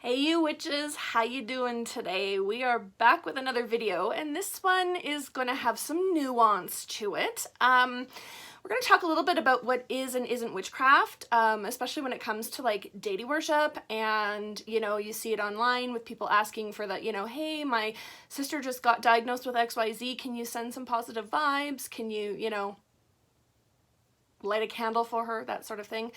Hey you witches, how you doing today? We are back with another video, and this one is going to have some nuance to it. We're going to talk a little bit about what is and isn't witchcraft, especially when it comes to like deity worship, and you see it online with people asking for that, hey, my sister just got diagnosed with XYZ, can you send some positive vibes? Can you, light a candle for her, that sort of thing.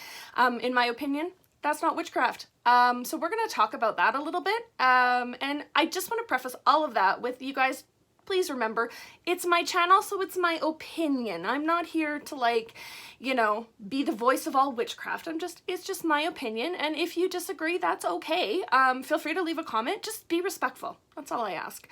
In my opinion, that's not witchcraft. So we're going to talk about that a little bit. And I just want to preface all of that with you guys, please remember, it's my channel, so it's my opinion. I'm not here to be the voice of all witchcraft. It's just my opinion. And if you disagree, that's okay. Feel free to leave a comment. Just be respectful. That's all I ask.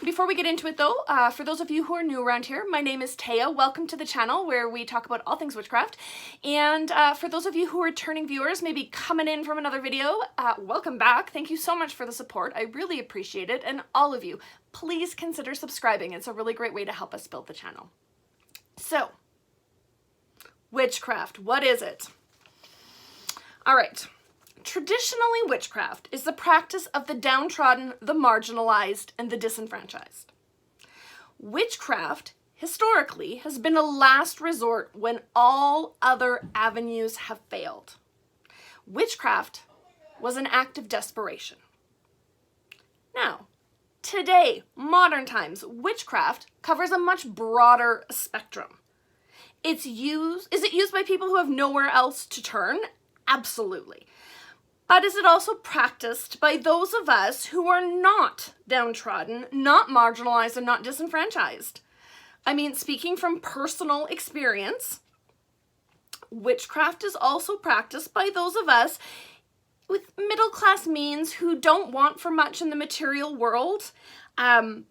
Before we get into it though, for those of you who are new around here, my name is Taya. Welcome to the channel where we talk about all things witchcraft. And for those of you who are returning viewers, maybe coming in from another video, welcome back. Thank you so much for the support. I really appreciate it. And all of you, please consider subscribing. It's a really great way to help us build the channel. So, witchcraft, what is it? All right. Traditionally, witchcraft is the practice of the downtrodden, the marginalized, and the disenfranchised. Witchcraft, historically, has been a last resort when all other avenues have failed. Witchcraft was an act of desperation. Now, today, modern times, witchcraft covers a much broader spectrum. Is it used by people who have nowhere else to turn? Absolutely. But is it also practiced by those of us who are not downtrodden, not marginalized, and not disenfranchised? I mean, speaking from personal experience, witchcraft is also practiced by those of us with middle-class means who don't want for much in the material world.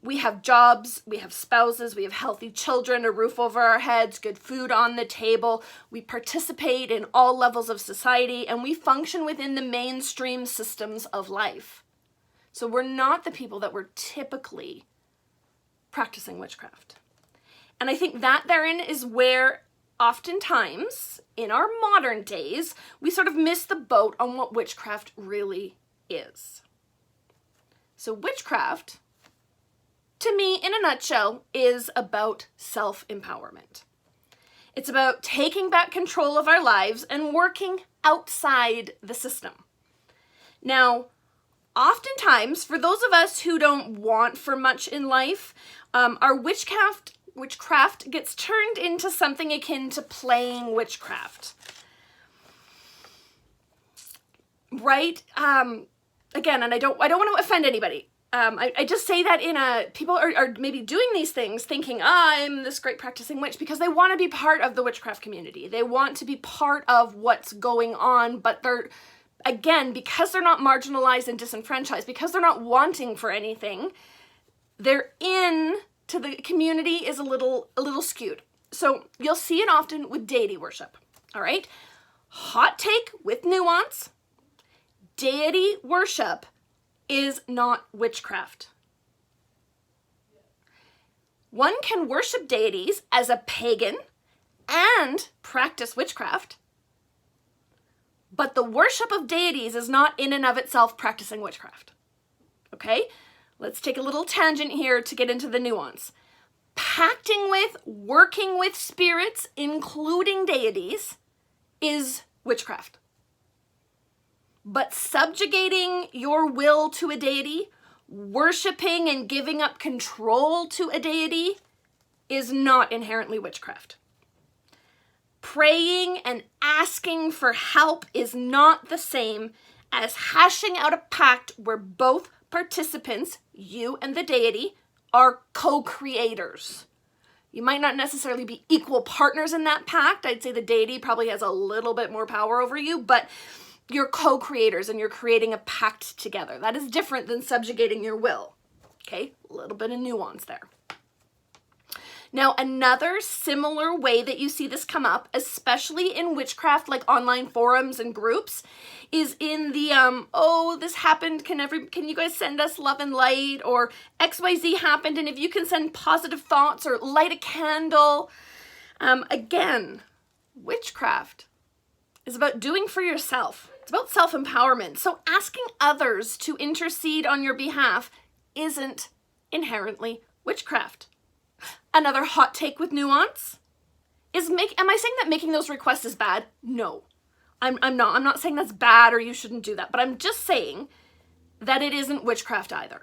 We have jobs, we have spouses, we have healthy children, a roof over our heads, good food on the table. We participate in all levels of society, and we function within the mainstream systems of life. So we're not the people that were typically practicing witchcraft. And I think that therein is where oftentimes, in our modern days, we sort of miss the boat on what witchcraft really is. So witchcraft, to me, in a nutshell, is about self-empowerment. It's about taking back control of our lives and working outside the system. Now, oftentimes, for those of us who don't want for much in life, our witchcraft gets turned into something akin to playing witchcraft. Right? Again, and I don't want to offend anybody. I just say that people are maybe doing these things thinking, I'm this great practicing witch, because they want to be part of the witchcraft community. They want to be part of what's going on, but again, because they're not marginalized and disenfranchised, because they're not wanting for anything, their in to the community is a little skewed. So you'll see it often with deity worship. All right? Hot take with nuance. Deity worship is not witchcraft. One can worship deities as a pagan and practice witchcraft, but the worship of deities is not in and of itself practicing witchcraft. Okay? Let's take a little tangent here to get into the nuance. Pacting with, working with spirits, including deities, is witchcraft. But subjugating your will to a deity, worshiping and giving up control to a deity, is not inherently witchcraft. Praying and asking for help is not the same as hashing out a pact where both participants, you and the deity, are co-creators. You might not necessarily be equal partners in that pact. I'd say the deity probably has a little bit more power over you, but you're co-creators and you're creating a pact together. That is different than subjugating your will. Okay, a little bit of nuance there. Now, another similar way that you see this come up, especially in witchcraft, like online forums and groups, is in the, oh, this happened, can you guys send us love and light, or XYZ happened, and if you can send positive thoughts or light a candle. Again, witchcraft is about doing for yourself. It's about self-empowerment. So asking others to intercede on your behalf isn't inherently witchcraft. Another hot take with nuance is am I saying that making those requests is bad? No, I'm not. I'm not saying that's bad or you shouldn't do that, but I'm just saying that it isn't witchcraft either.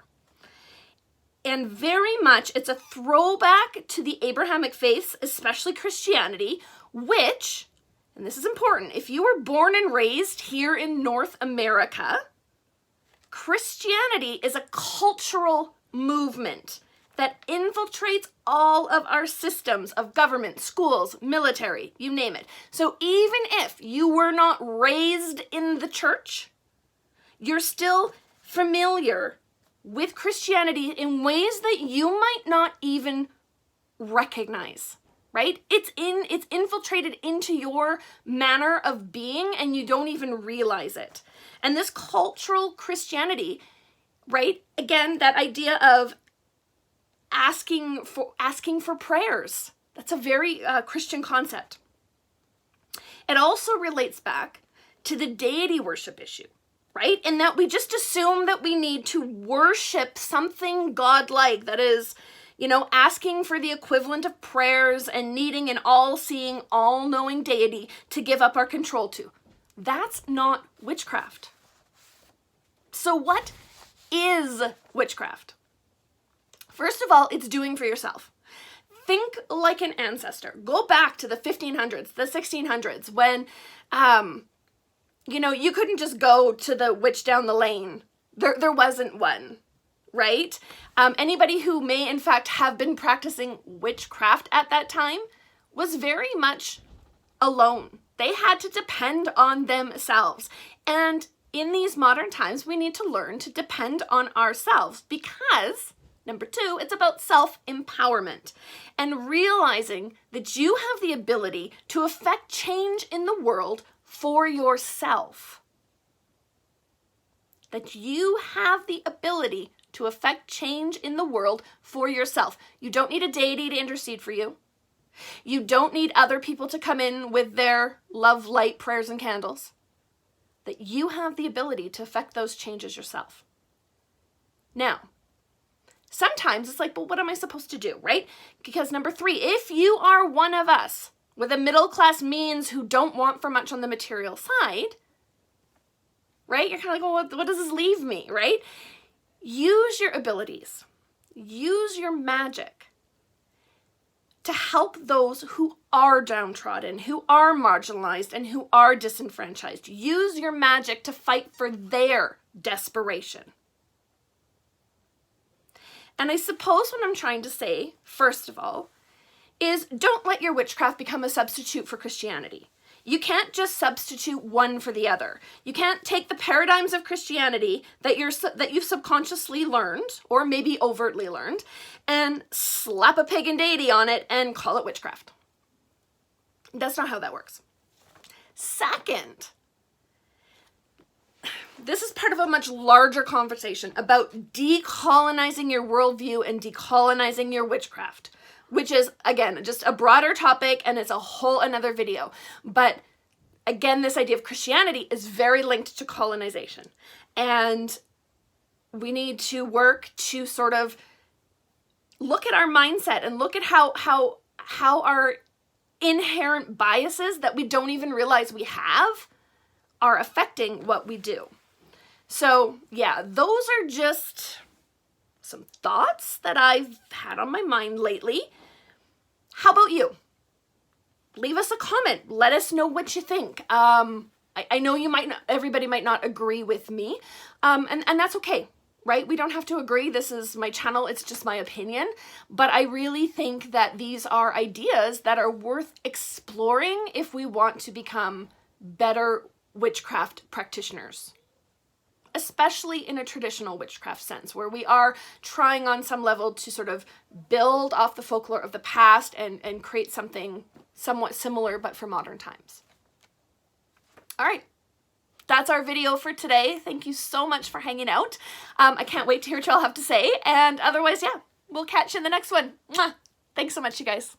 And very much it's a throwback to the Abrahamic faiths, especially Christianity, which, and this is important, if you were born and raised here in North America, Christianity is a cultural movement that infiltrates all of our systems of government, schools, military, you name it. So even if you were not raised in the church, you're still familiar with Christianity in ways that you might not even recognize, right? It's infiltrated into your manner of being and you don't even realize it. And this cultural Christianity, right? Again, that idea of asking for prayers. That's a very Christian concept. It also relates back to the deity worship issue, right? In that we just assume that we need to worship something godlike, that is, asking for the equivalent of prayers and needing an all-seeing, all-knowing deity to give up our control to. That's not witchcraft. So what is witchcraft? First of all, it's doing for yourself. Think like an ancestor. Go back to the 1500s, the 1600s, when, you couldn't just go to the witch down the lane. There wasn't one, right? Anybody who may, in fact, have been practicing witchcraft at that time was very much alone. They had to depend on themselves. And in these modern times, we need to learn to depend on ourselves because, number two, it's about self-empowerment and realizing that you have the ability to affect change in the world for yourself. That you have the ability to affect change in the world for yourself. You don't need a deity to intercede for you. You don't need other people to come in with their love, light, prayers, and candles. That you have the ability to affect those changes yourself. Now, sometimes it's like, well, what am I supposed to do, right? Because number three, if you are one of us with a middle-class means who don't want for much on the material side, right? You're kind of like, well, what does this leave me, right? Use your abilities. Use your magic to help those who are downtrodden, who are marginalized, and who are disenfranchised. Use your magic to fight for their desperation. And I suppose what I'm trying to say, first of all, is don't let your witchcraft become a substitute for Christianity. You can't just substitute one for the other. You can't take the paradigms of Christianity that you've subconsciously learned, or maybe overtly learned, and slap a pagan deity on it and call it witchcraft. That's not how that works. Second, this is part of a much larger conversation about decolonizing your worldview and decolonizing your witchcraft, which is, again, just a broader topic and it's a whole another video. But again, this idea of Christianity is very linked to colonization. And we need to work to sort of look at our mindset and look at how our inherent biases that we don't even realize we have are affecting what we do. So yeah, those are just some thoughts that I've had on my mind lately. How about you? Leave us a comment. Let us know what you think. I know everybody might not agree with me, and that's okay, right? We don't have to agree. This is my channel. It's just my opinion. But I really think that these are ideas that are worth exploring if we want to become better witchcraft practitioners, especially in a traditional witchcraft sense, where we are trying on some level to sort of build off the folklore of the past and create something somewhat similar, but for modern times. All right. That's our video for today. Thank you so much for hanging out. I can't wait to hear what y'all have to say. And otherwise, yeah, we'll catch you in the next one. Mwah! Thanks so much, you guys.